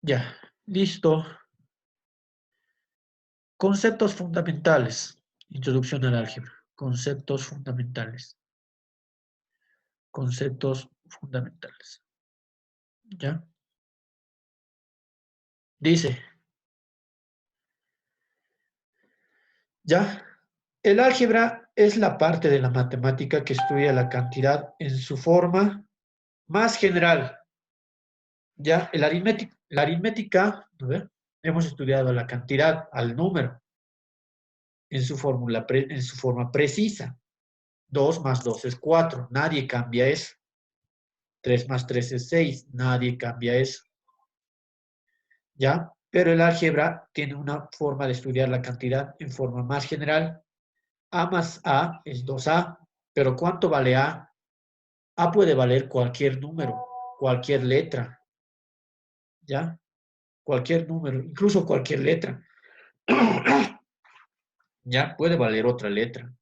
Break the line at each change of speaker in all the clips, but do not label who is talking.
Ya, listo. Conceptos fundamentales. Introducción al álgebra. Conceptos fundamentales. Conceptos fundamentales. ¿Ya? Dice, ¿ya? El álgebra es la parte de la matemática que estudia la cantidad en su forma más general. ¿Ya? La aritmética, ¿no ve? Hemos estudiado la cantidad al número en su en su forma precisa. 2 más 2 es 4. Nadie cambia eso. 3 más 3 es 6. Nadie cambia eso. ¿Ya? Pero el álgebra tiene una forma de estudiar la cantidad en forma más general. A más A es 2A. Pero ¿cuánto vale A? A puede valer cualquier número, cualquier letra. ¿Ya? Cualquier número, incluso cualquier letra. ¿Ya? Puede valer otra letra,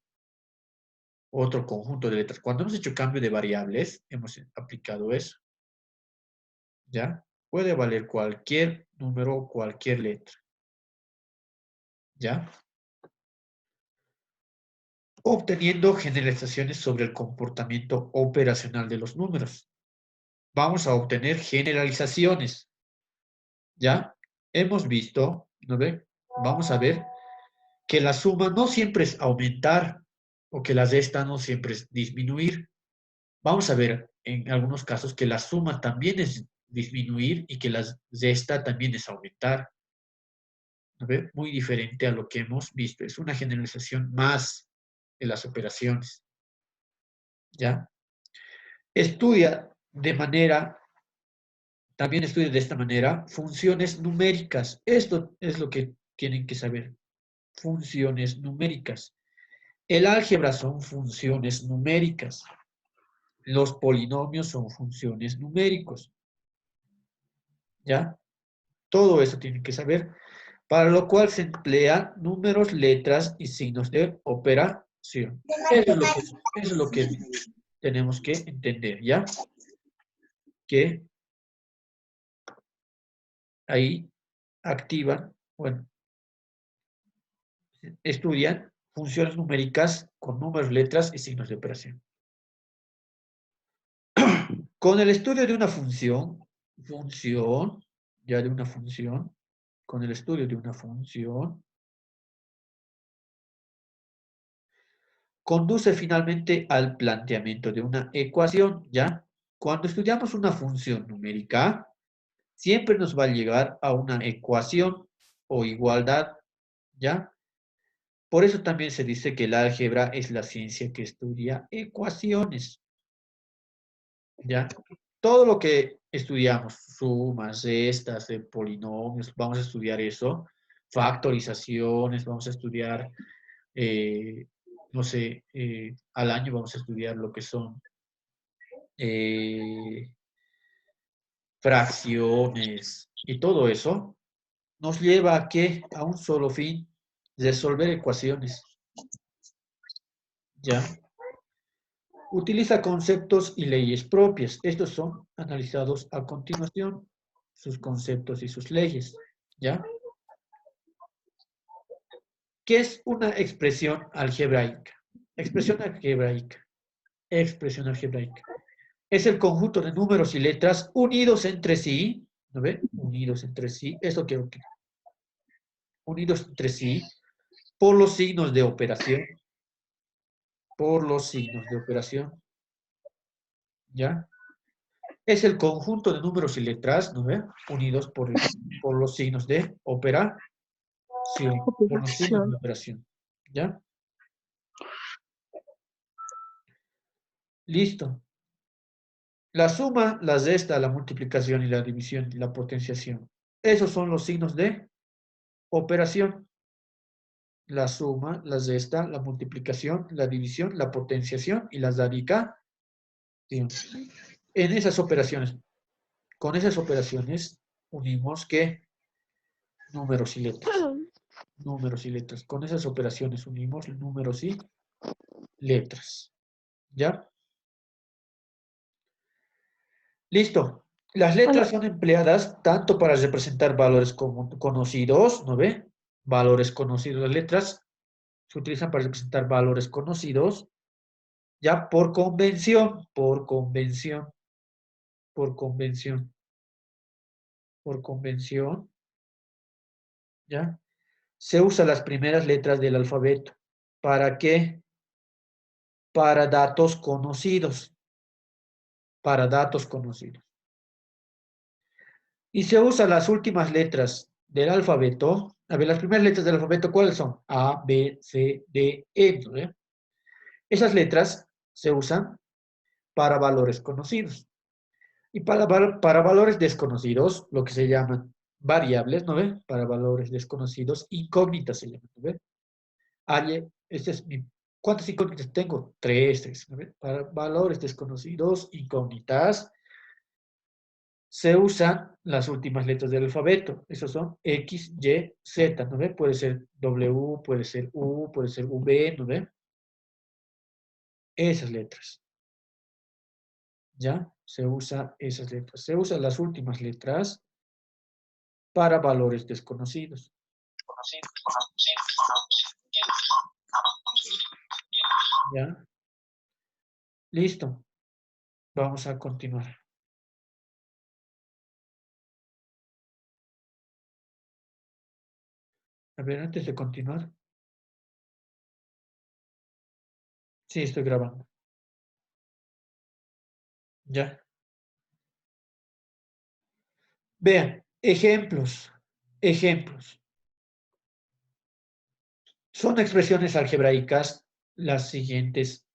otro conjunto de letras. Cuando hemos hecho cambio de variables, hemos aplicado eso. ¿Ya? Puede valer cualquier número o cualquier letra. ¿Ya? Obteniendo generalizaciones sobre el comportamiento operacional de los números. Vamos a obtener generalizaciones. ¿Ya? Hemos visto, ¿no ve? Vamos a ver que la suma no siempre es aumentar o que la resta no siempre es disminuir. Vamos a ver en algunos casos que la suma también es disminuir y que la resta también es aumentar. ¿No ve? Muy diferente a lo que hemos visto. Es una generalización más de las operaciones. ¿Ya? Estudia de manera, también estudia de esta manera, funciones numéricas. Esto es lo que tienen que saber. Funciones numéricas. El álgebra son funciones numéricas. Los polinomios son funciones numéricos. ¿Ya? Todo eso tienen que saber. Para lo cual se emplean números, letras y signos de operación. Eso es lo que tenemos que entender, ¿ya? Que ahí activan, bueno, estudian funciones numéricas con números, letras y signos de operación. Con el estudio de una ya de una función, con el estudio de una función, conduce finalmente al planteamiento de una ecuación, ¿ya? Cuando estudiamos una función numérica, siempre nos va a llegar a una ecuación o igualdad, ¿ya? Por eso también se dice que el álgebra es la ciencia que estudia ecuaciones, ¿ya? Todo lo que estudiamos, sumas, restas, polinomios, vamos a estudiar eso, factorizaciones, vamos a estudiar, no sé, al año vamos a estudiar lo que son eh, fracciones y todo eso, nos lleva a qué? A un solo fin, resolver ecuaciones, ¿ya? Utiliza conceptos y leyes propias. Estos son analizados a continuación, sus conceptos y sus leyes, ¿ya? ¿Qué es una expresión algebraica? Expresión algebraica. Expresión algebraica. Es el conjunto de números y letras unidos entre sí, ¿no ve? Unidos entre sí. Esto quiero que unidos entre sí por los signos de operación, por los signos de operación, ¿ya? Es el conjunto de números y letras, ¿no ve? Unidos por los signos de operación, por los signos de
Operación.
operación, ¿ya? Listo. La suma, la resta, la multiplicación y la división y la potenciación. Esos son los signos de operación. La suma, la resta, la multiplicación, la división, la potenciación y la radicación. En esas operaciones, con esas operaciones unimos ¿qué? Números y letras. Números y letras. Con esas operaciones unimos números y letras. ¿Ya? Listo. Las letras son empleadas tanto para representar valores conocidos, ¿no ve? Valores conocidos. Las letras se utilizan para representar valores conocidos, ya por convención, por convención, por convención, ¿ya? Se usan las primeras letras del alfabeto. ¿Para qué? Para datos conocidos, para datos conocidos. Y se usan las últimas letras del alfabeto. A ver, las primeras letras del alfabeto, ¿cuáles son? A, B, C, D, E, ¿no ve? Esas letras se usan para valores conocidos. Y para valores desconocidos, lo que se llaman variables, ¿no ve? Para valores desconocidos, incógnitas se llaman, ¿no ve? Este es ¿cuántas incógnitas tengo? Tres, ¿no ve? Para valores desconocidos, incógnitas, se usan las últimas letras del alfabeto. Esos son X, Y, Z, ¿no ve? Puede ser W, puede ser U, puede ser V, ¿no ve? Esas letras. ¿Ya? Se usa esas letras. Se usan las últimas letras para valores desconocidos. ¿Ya? Listo. Vamos a continuar. A ver, antes de continuar. Sí, estoy grabando. Ya. Vean, ejemplos. Ejemplos. Son expresiones algebraicas las siguientes.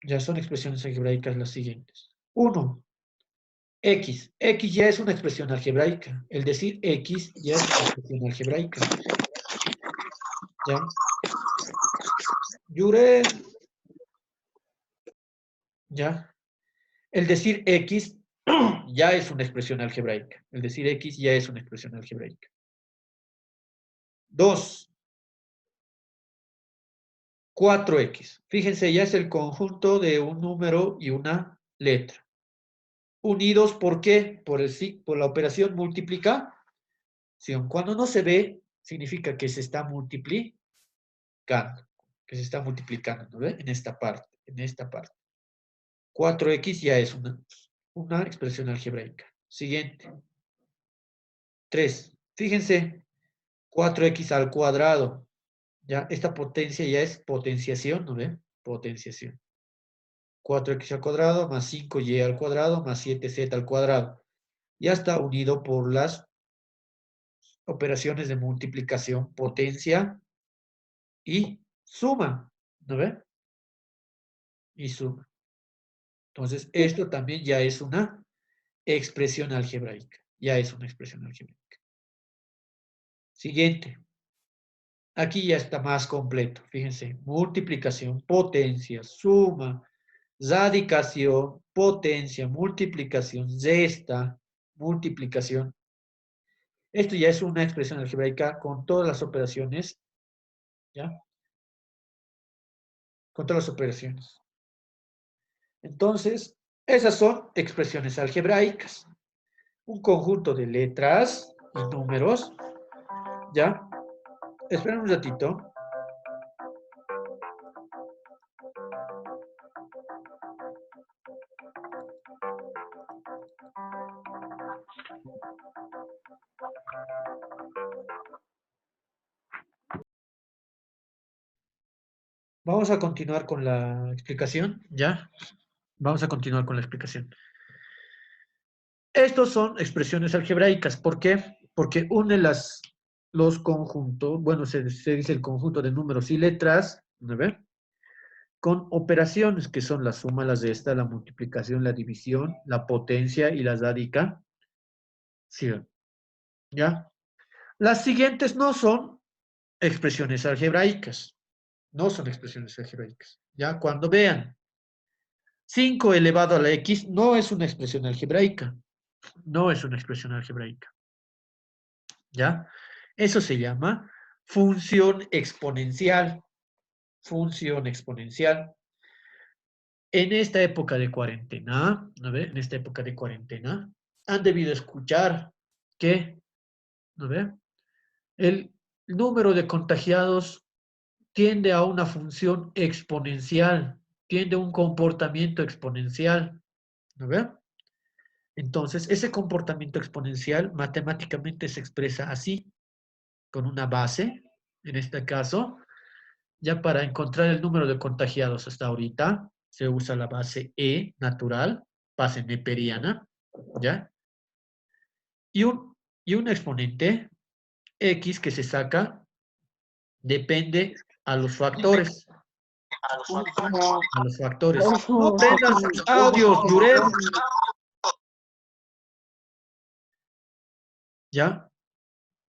Ya son expresiones algebraicas las siguientes. 1. X. X ya es una expresión algebraica. El decir X ya es una expresión algebraica. ¿Ya? Jure. ¿Ya? El decir X ya es una expresión algebraica. El decir X ya es una expresión algebraica. 2. 4X. Fíjense, ya es el conjunto de un número y una letra. Unidos, ¿por qué? Por la operación multiplicación. Cuando no se ve, significa que se está multiplicando. Que se está multiplicando, ¿no ve? En esta parte, en esta parte. 4X ya es una expresión algebraica. Siguiente. 3. Fíjense, 4X al cuadrado. Ya, esta potencia ya es potenciación, ¿no ve? Potenciación. 4X al cuadrado más 5Y al cuadrado más 7Z al cuadrado. Ya está unido por las operaciones de multiplicación, potencia y suma, ¿no ve? Y suma. Entonces, esto también ya es una expresión algebraica. Ya es una expresión algebraica. Siguiente. Aquí ya está más completo. Fíjense, multiplicación, potencia, suma, radicación, potencia, multiplicación, resta, multiplicación. Esto ya es una expresión algebraica con todas las operaciones, ¿ya? Con todas las operaciones. Entonces, esas son expresiones algebraicas. Un conjunto de letras y números, ¿ya? Esperen un ratito. Vamos a continuar con la explicación, ¿ya? Vamos a continuar con la explicación. Estos son expresiones algebraicas. ¿Por qué? Porque une los conjuntos, bueno, se dice el conjunto de números y letras, ¿no ve? Con operaciones que son la suma, la resta, la multiplicación, la división, la potencia y la radicación. ¿Ya? Las siguientes no son expresiones algebraicas. No son expresiones algebraicas. ¿Ya? Cuando vean 5 elevado a la x no es una expresión algebraica. No es una expresión algebraica. ¿Ya? Eso se llama función exponencial. Función exponencial. En esta época de cuarentena, ¿no ve? En esta época de cuarentena, han debido escuchar que, ¿no ve? El número de contagiados tiende a una función exponencial, tiende a un comportamiento exponencial, ¿no ve? Entonces, ese comportamiento exponencial matemáticamente se expresa así, con una base, en este caso, ya para encontrar el número de contagiados hasta ahorita, se usa la base E natural, base neperiana, ¿ya? Y un exponente X que se saca depende a los factores. A los factores. No prendas sus audios, Jurem. ¿Ya?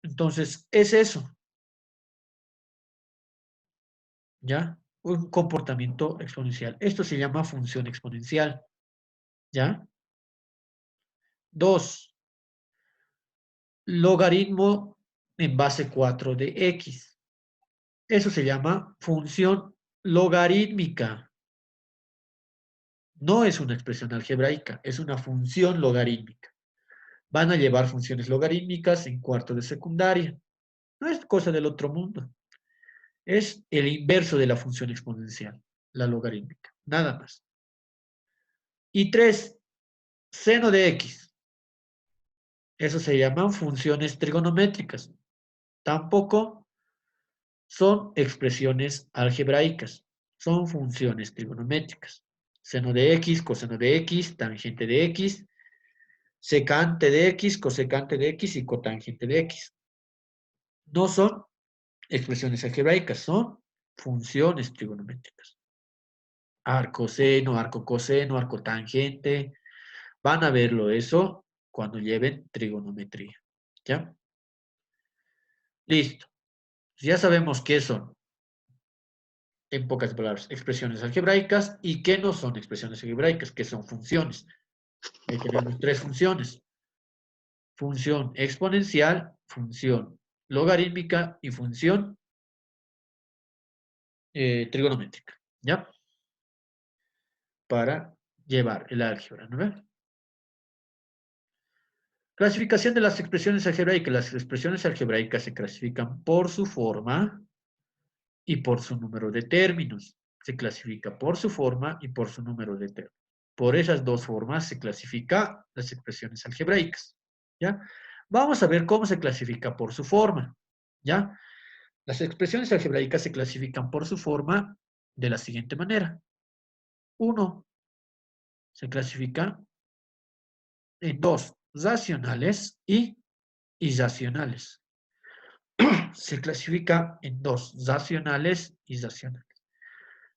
Entonces, es eso. ¿Ya? Un comportamiento exponencial. Esto se llama función exponencial. ¿Ya? 2. Logaritmo en base 4 de X. Eso se llama función logarítmica. No es una expresión algebraica, es una función logarítmica. Van a llevar funciones logarítmicas en cuarto de secundaria. No es cosa del otro mundo. Es el inverso de la función exponencial, la logarítmica. Nada más. Y 3, seno de X. Eso se llaman funciones trigonométricas. Tampoco son expresiones algebraicas. Son funciones trigonométricas. Seno de X, coseno de X, tangente de X, secante de X, cosecante de X y cotangente de X. No son expresiones algebraicas, son funciones trigonométricas. Arcoseno, arcocoseno, arcotangente. Van a verlo eso cuando lleven trigonometría. ¿Ya? Listo. Ya sabemos qué son, en pocas palabras, expresiones algebraicas y qué no son expresiones algebraicas, que son funciones. Ahí tenemos 3 funciones. Función exponencial, función logarítmica y función trigonométrica. ¿Ya? Para llevar el álgebra, ¿no ve? Clasificación de las expresiones algebraicas. Las expresiones algebraicas se clasifican por su forma y por su número de términos. Se clasifica por su forma y por su número de términos. Por esas dos formas se clasifica las expresiones algebraicas. ¿Ya? Vamos a ver cómo se clasifica por su forma. ¿Ya? Las expresiones algebraicas se clasifican por su forma de la siguiente manera. 1 se clasifica en 2 racionales y irracionales. Se clasifica en 2 racionales y irracionales.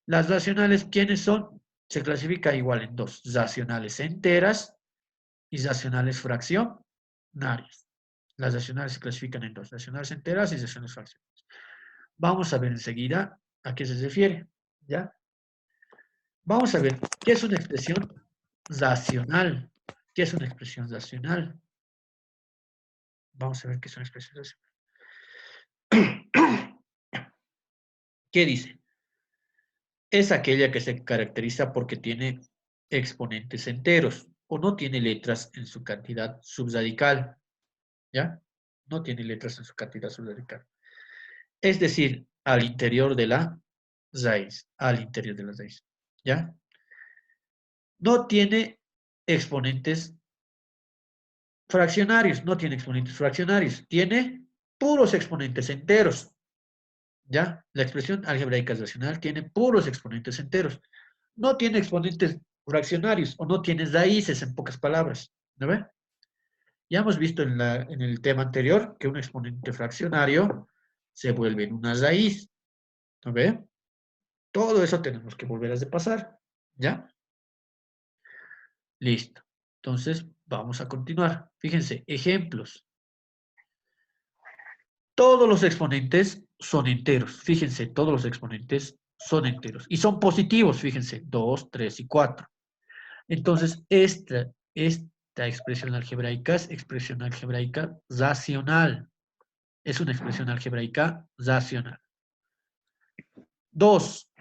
Las racionales, ¿quiénes son? Se clasifica igual en 2 racionales enteras y racionales fraccionarias. Las racionales se clasifican en 2 racionales enteras y racionales fraccionarias. Vamos a ver enseguida a qué se refiere. ¿Ya? Vamos a ver qué es una expresión racional. ¿Qué es una expresión racional? Vamos a ver qué es una expresión racional. ¿Qué dice? Es aquella que se caracteriza porque tiene exponentes enteros o no tiene letras en su cantidad subradical. ¿Ya? No tiene letras en su cantidad subradical. Es decir, al interior de la raíz. Al interior de la raíz. ¿Ya? No tiene exponentes fraccionarios. No tiene exponentes fraccionarios. Tiene puros exponentes enteros. ¿Ya? La expresión algebraica racional tiene puros exponentes enteros. No tiene exponentes fraccionarios o no tiene raíces, en pocas palabras. ¿No ve? Ya hemos visto en el tema anterior que un exponente fraccionario se vuelve en una raíz. ¿No ve? Todo eso tenemos que volver a repasar. ¿Ya? Listo. Entonces, vamos a continuar. Fíjense, ejemplos. Todos los exponentes son enteros. Fíjense, todos los exponentes son enteros. Y son positivos, fíjense, 2, 3 y 4. Entonces, esta expresión algebraica es expresión algebraica racional. Es una expresión algebraica racional. 2.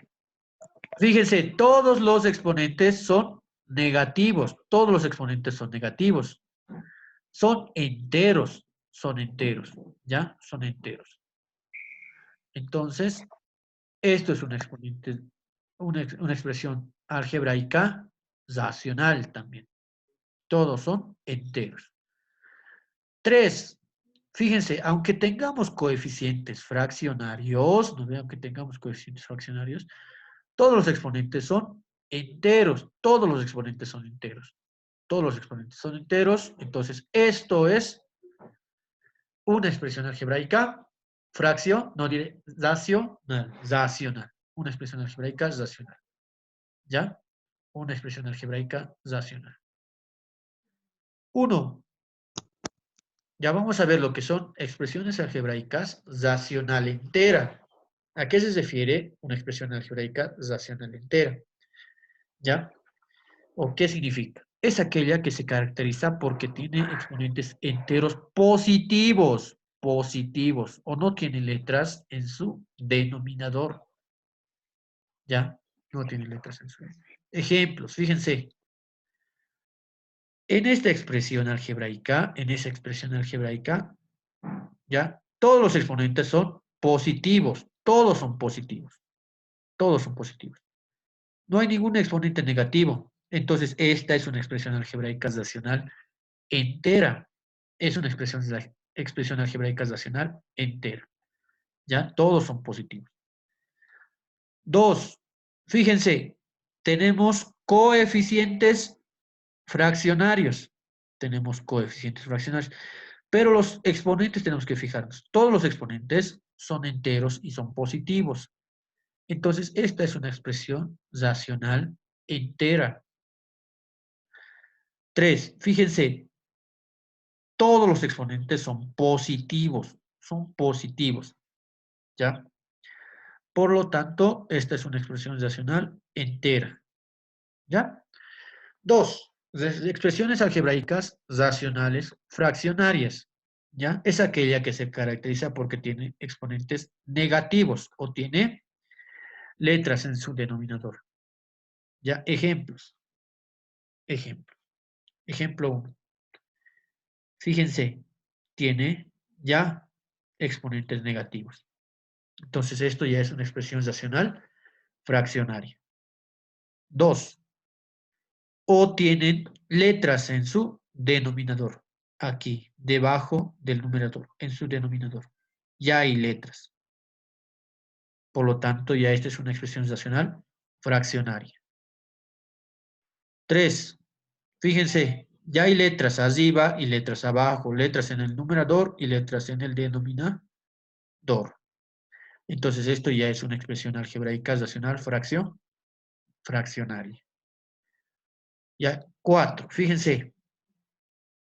Fíjense, todos los exponentes son negativos. Todos los exponentes son negativos. Son enteros, ¿ya? Son enteros. Entonces, esto es un exponente, una expresión algebraica racional también. Todos son enteros. 3. Fíjense, aunque tengamos coeficientes fraccionarios, ¿no ve? Aunque tengamos coeficientes fraccionarios, todos los exponentes son enteros. Todos los exponentes son enteros. Todos los exponentes son enteros. Entonces, esto es una expresión algebraica, fracción, no diré racional. Una expresión algebraica racional. ¿Ya? Una expresión algebraica racional. 1. Ya vamos a ver lo que son expresiones algebraicas racional entera. ¿A qué se refiere una expresión algebraica racional entera? ¿Ya? ¿O qué significa? Es aquella que se caracteriza porque tiene exponentes enteros positivos, o no tiene letras en su denominador. ¿Ya? No tiene letras en su denominador. Ejemplos, fíjense. En esta expresión algebraica, ¿ya? Todos los exponentes son positivos, todos son positivos. No hay ningún exponente negativo. Entonces, esta es una expresión algebraica racional entera. Es una expresión algebraica racional entera. ¿Ya? Todos son positivos. 2. Fíjense, tenemos coeficientes fraccionarios. Tenemos coeficientes fraccionarios. Pero los exponentes tenemos que fijarnos. Todos los exponentes son enteros y son positivos. Entonces, esta es una expresión racional entera. 3. Fíjense, todos los exponentes son positivos, ¿ya? Por lo tanto, esta es una expresión racional entera, ¿ya? 2. Expresiones algebraicas racionales fraccionarias, ¿ya? Es aquella que se caracteriza porque tiene exponentes negativos o tiene letras en su denominador. ¿Ya? Ejemplos. Ejemplo. Ejemplo 1. Fíjense, tiene ya exponentes negativos. Entonces, esto ya es una expresión racional fraccionaria. 2. O tienen letras en su denominador. Aquí, debajo del numerador, en su denominador. Ya hay letras. Por lo tanto, ya esta es una expresión racional fraccionaria. 3. Fíjense, ya hay letras arriba y letras abajo, letras en el numerador y letras en el denominador. Entonces, esto ya es una expresión algebraica racional fraccionaria. Ya, 4. Fíjense,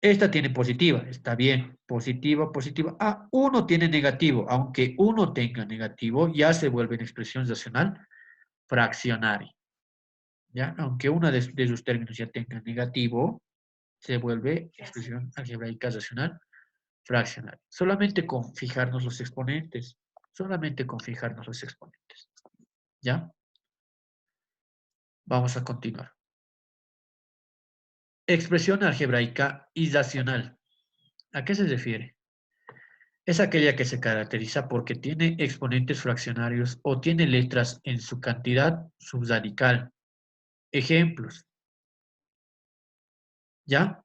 esta tiene positiva, está bien, positiva. Ah, 1 tiene negativo, aunque 1 tenga negativo, ya se vuelve en expresión racional fraccionaria. ¿Ya? Aunque uno de sus términos ya tenga negativo, se vuelve expresión algebraica racional fraccionaria. Solamente con fijarnos los exponentes. ¿Ya? Vamos a continuar. Expresión algebraica irracional. ¿A qué se refiere? Es aquella que se caracteriza porque tiene exponentes fraccionarios o tiene letras en su cantidad subradical. Ejemplos. ¿Ya?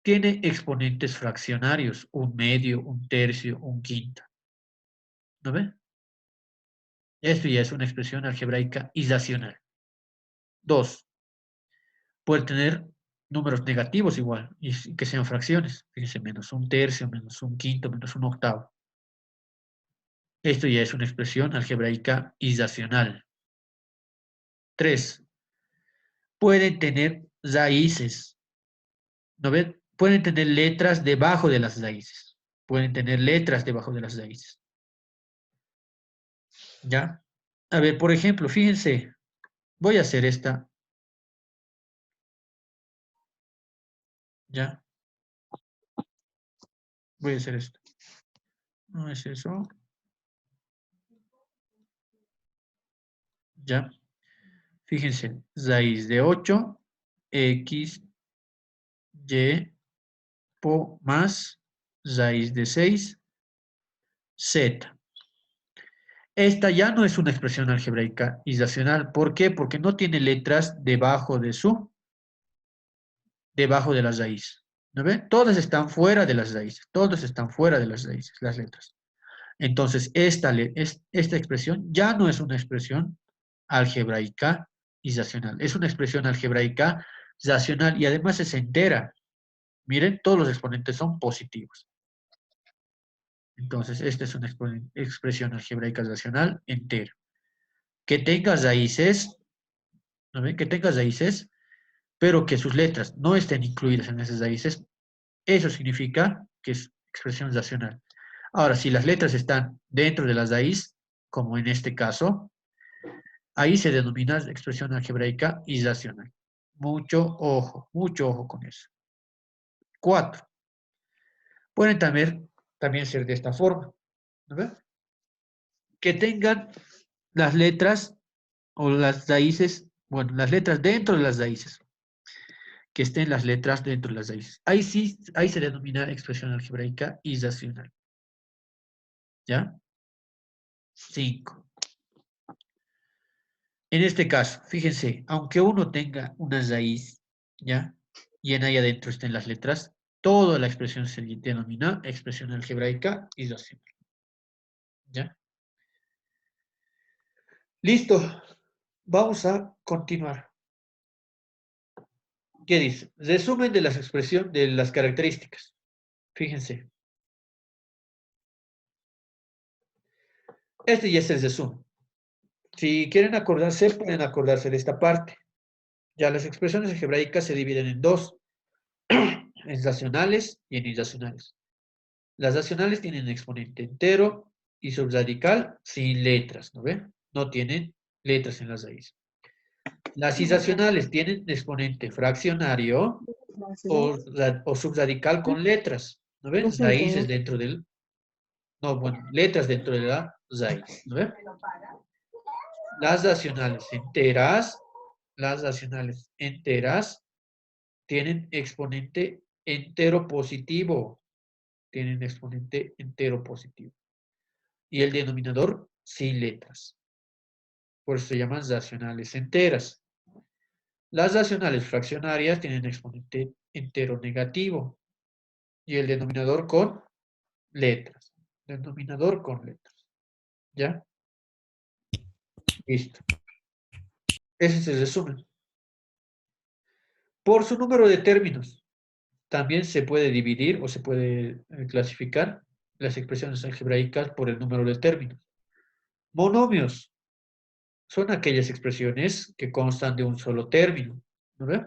Tiene exponentes fraccionarios, un medio, un tercio, un quinto. ¿No ve? Esto ya es una expresión algebraica irracional. 2. Puede tener números negativos igual, y que sean fracciones. Fíjense, menos un tercio, menos un quinto, menos un octavo. Esto ya es una expresión algebraica irracional. 3. Pueden tener raíces. ¿No ven? Pueden tener letras debajo de las raíces. ¿Ya? A ver, por ejemplo, fíjense, voy a hacer esta. ¿Ya? Voy a hacer esto. No es eso. ¿Ya? Fíjense, raíz de 8, x, y, po más raíz de 6, z. Esta ya no es una expresión algebraica irracional. ¿Por qué? Porque no tiene letras debajo de la raíz. ¿No ven? Todas están fuera de las raíces. Todas están fuera de las raíces, las letras. Entonces, esta expresión ya no es una expresión algebraica irracional. Es una expresión algebraica racional y además es entera. Miren, todos los exponentes son positivos. Entonces, esta es una expresión algebraica racional entera. Que tenga raíces, ¿no ven? Que tenga raíces, pero que sus letras no estén incluidas en esas raíces, eso significa que es expresión racional. Ahora, si las letras están dentro de la raíz, como en este caso, ahí se denomina expresión algebraica irracional. Mucho ojo con eso. 4. Pueden también ser de esta forma. ¿No ven? Que tengan las letras o las raíces, bueno, las letras dentro de las raíces. Que estén las letras dentro de las raíces. Ahí sí, ahí se denomina expresión algebraica irracional. ¿Ya? 5. En este caso, fíjense, aunque uno tenga una raíz, ¿ya? Y en ahí adentro estén las letras, toda la expresión se denomina expresión algebraica irracional. ¿Ya? Listo. Vamos a continuar. ¿Qué dice? Resumen de las expresiones, de las características. Fíjense. Este ya es el resumen. Si quieren acordarse, pueden acordarse de esta parte. Ya las expresiones algebraicas se dividen en dos, en racionales y en irracionales. Las racionales tienen exponente entero y subradical sin letras, ¿no ven? No tienen letras en las raíces. Las irracionales tienen exponente fraccionario o subradical con letras, ¿no ven? Raíces dentro del, no, bueno, letras dentro de la raíz, ¿no ven? Las racionales enteras tienen exponente entero positivo, tienen exponente entero positivo. Y el denominador sin letras. Por eso se llaman racionales enteras. Las racionales fraccionarias tienen exponente entero negativo. Y el denominador con letras. Denominador con letras. ¿Ya? Listo. Ese es el resumen. Por su número de términos, también se puede dividir o se puede clasificar las expresiones algebraicas por el número de términos. Monomios son aquellas expresiones que constan de un solo término. ¿No ve?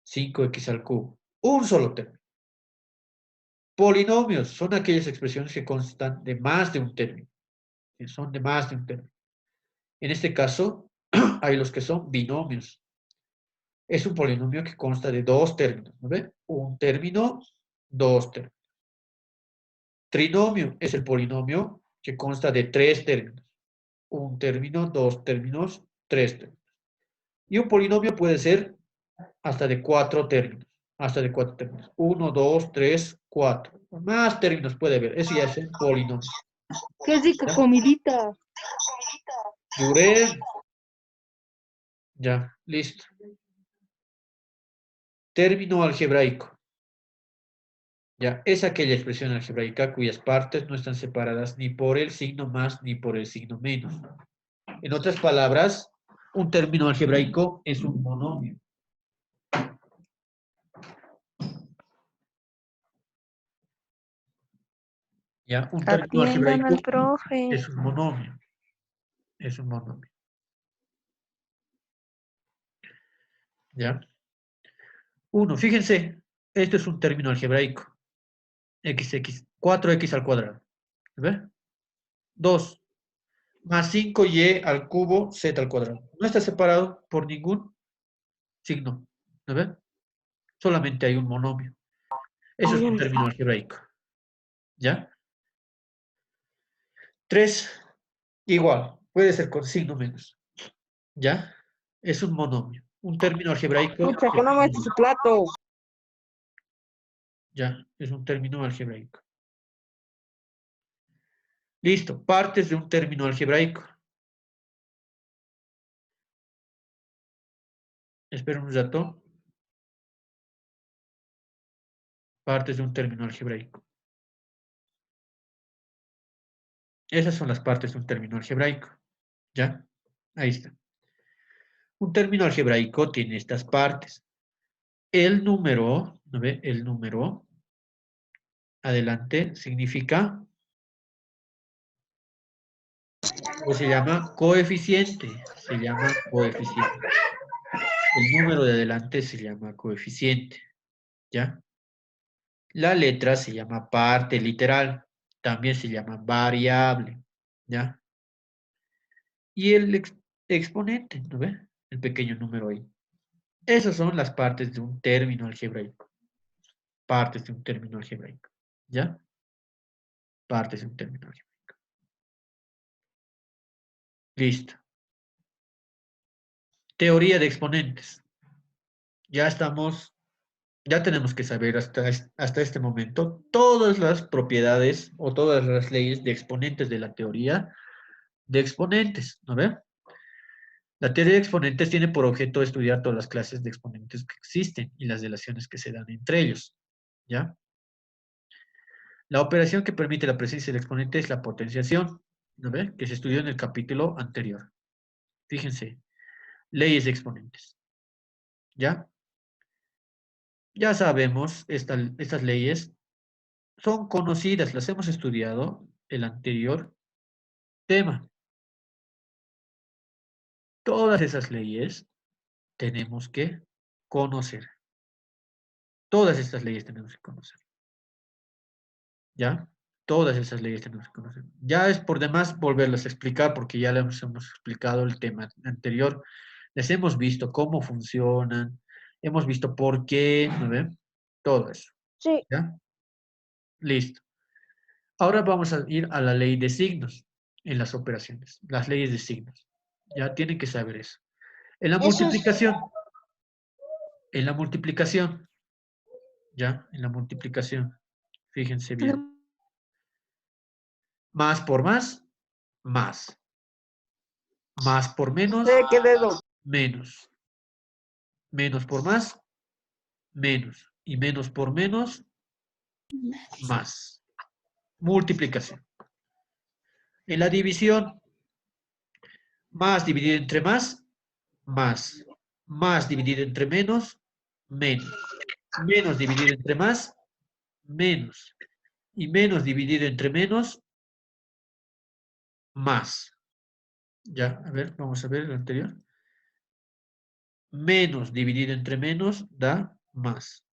5x al cubo. Un solo término. Polinomios son aquellas expresiones que constan de más de un término. Que son de más de un término. En este caso, hay los que son binomios. Es un polinomio que consta de dos términos. ¿No ve? Un término, dos términos. Trinomio es el polinomio que consta de tres términos. Un término, dos términos, tres términos. Y un polinomio puede ser hasta de cuatro términos. Hasta de cuatro términos. 1, 2, 3, 4. Más términos puede haber. Eso ya es un polinomio.
Qué rica
¿Ya?
comidita.
Duré. Ya, listo. Término algebraico. Ya, es aquella expresión algebraica cuyas partes no están separadas ni por el signo más ni por el signo menos. En otras palabras, un término algebraico es un monomio. ¿Ya? Un término
Atiendan
algebraico
al profe.
es un monomio. Es un monomio. ¿Ya? 1, fíjense, esto es un término algebraico. XX, 4x al cuadrado. ¿Ve? 2, más 5y al cubo z al cuadrado. No está separado por ningún signo. ¿No ve? Solamente hay un monomio. Eso es un término algebraico. ¿Ya? 3, igual. Puede ser con signo menos. ¿Ya? Es un monomio. Un término algebraico.
Pucha, que no me eche su plato.
Ya, es un término algebraico. Listo, partes de un término algebraico. Espera un rato. Partes de un término algebraico. Esas son las partes de un término algebraico. ¿Ya? Ahí está. Un término algebraico tiene estas partes. El número, ¿no ve? El número, adelante, significa, o se llama coeficiente. Se llama coeficiente. El número de adelante se llama coeficiente. ¿Ya? La letra se llama parte literal. También se llama variable. ¿Ya? Y el exponente, ¿no ve? El pequeño número ahí. Esas son las partes de un término algebraico. Partes de un término algebraico. ¿Ya? Partes de un término algebraico. Listo. Teoría de exponentes. Ya estamos, ya tenemos que saber hasta este momento todas las propiedades o todas las leyes de exponentes de la teoría de exponentes, ¿no ve? La teoría de exponentes tiene por objeto estudiar todas las clases de exponentes que existen y las relaciones que se dan entre ellos, ¿ya? La operación que permite la presencia del exponente es la potenciación, ¿no ve? Que se estudió en el capítulo anterior. Fíjense, leyes de exponentes, ¿ya? Ya sabemos, estas leyes son conocidas, las hemos estudiado el anterior tema. Todas esas leyes tenemos que conocer. Todas estas leyes tenemos que conocer, ¿ya? Todas esas leyes tenemos que conocer. Ya es por demás volverlas a explicar porque ya les hemos explicado el tema anterior. Les hemos visto cómo funcionan, hemos visto por qué, ¿no ven? Todo eso,
Sí.
¿ya? Listo. Ahora vamos a ir a la ley de signos en las operaciones, las leyes de signos. Ya tienen que saber eso. En la
Eso es.
multiplicación, ya, en la multiplicación, fíjense bien. Más por más, más. Más por menos,
¿De qué dedo?
menos. Menos por más, menos. Y menos por menos, más. Multiplicación. En la división, más dividido entre más, más. Más dividido entre menos, menos. Menos dividido entre más, menos. Y menos dividido entre menos, más. Ya, a ver, vamos a ver el anterior. Menos dividido entre menos da más.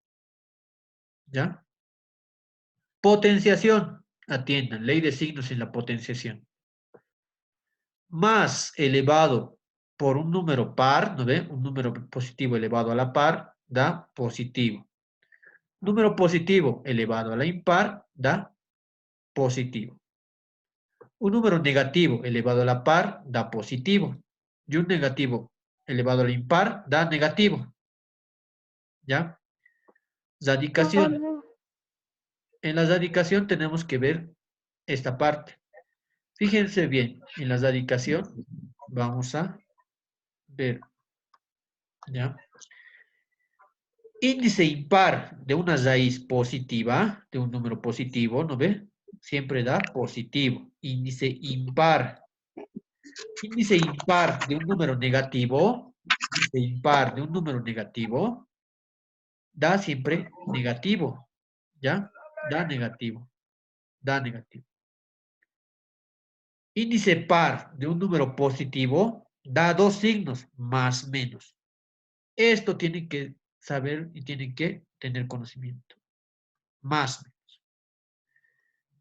¿Ya? Potenciación. Atiendan, ley de signos en la potenciación. Más elevado por un número par, ¿no ve? Un número positivo elevado a la par da positivo. Número positivo elevado a la impar da positivo. Un número negativo elevado a la par da positivo. Y un negativo elevado a la impar da negativo. ¿Ya? Radicación. En la radicación tenemos que ver esta parte. Fíjense bien, en la radicación vamos a ver, ¿ya? Índice impar de una raíz positiva, de un número positivo, ¿no ve? Siempre da positivo. Índice impar. Índice impar de un número negativo, índice impar de un número negativo, da siempre negativo, ¿ya? Da negativo, da negativo. Índice par de un número positivo da dos signos, más menos. Esto tienen que saber y tienen que tener conocimiento. Más menos.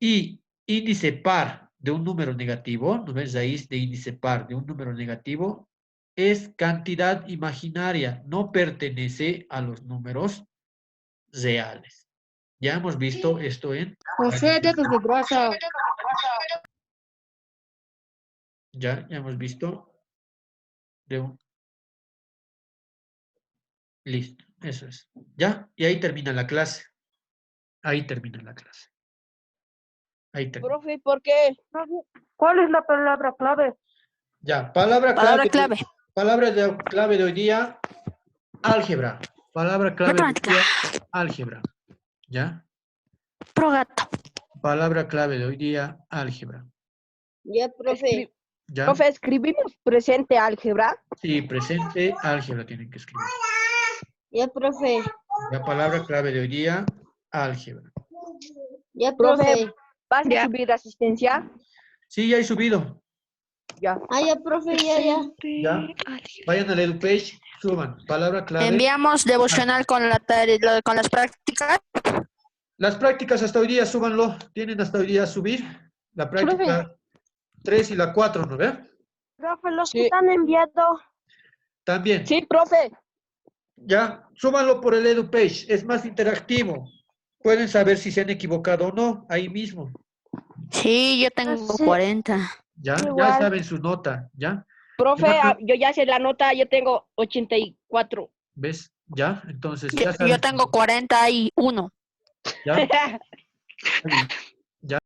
Y índice par de un número negativo, ¿no ves? Raíz de índice par de un número negativo es cantidad imaginaria, no pertenece a los números reales. Ya hemos visto esto en...
José, dedos de grasa.
Ya hemos visto de un... Listo, eso es. ¿Ya? Y ahí termina la clase. Ahí termina la clase. Ahí termina.
Profe, ¿por qué?
¿Cuál es la palabra clave?
Ya, palabra
Palabra
clave.
clave.
Palabra clave de hoy día, álgebra. Palabra clave de hoy
Matemática.
día, álgebra. ¿Ya?
Pro gato.
Palabra clave de hoy día, álgebra.
Ya, profe.
¿Ya?
Profe, escribimos presente álgebra.
Sí, presente, álgebra tienen que escribir.
Ya, profe.
La palabra clave de hoy día, álgebra.
Ya, profe. ¿Vas a
Ya.
subir asistencia?
Sí, ya he subido.
Ya. Ah, ya, profe, ya.
¿Ya? Vayan al EduPage, suban. Palabra clave.
Enviamos devocional con con las prácticas.
Las prácticas hasta hoy día, súbanlo. Tienen hasta hoy día subir. La práctica 3 y la 4, ¿no ve?
Profe, los
Sí.
que están enviando.
También.
Sí, profe.
Ya, súbanlo por el EduPage. Es más interactivo. Pueden saber si se han equivocado o no, ahí mismo.
Sí, yo tengo
Sí.
40.
Ya, ya
Igual.
saben su nota, ¿ya?
Profe,
Ya,
yo ya sé la nota, yo tengo 84.
¿ves? ¿Ya? Entonces,
Yo,
ya saben.
yo tengo 41.
¿Ya? Ya.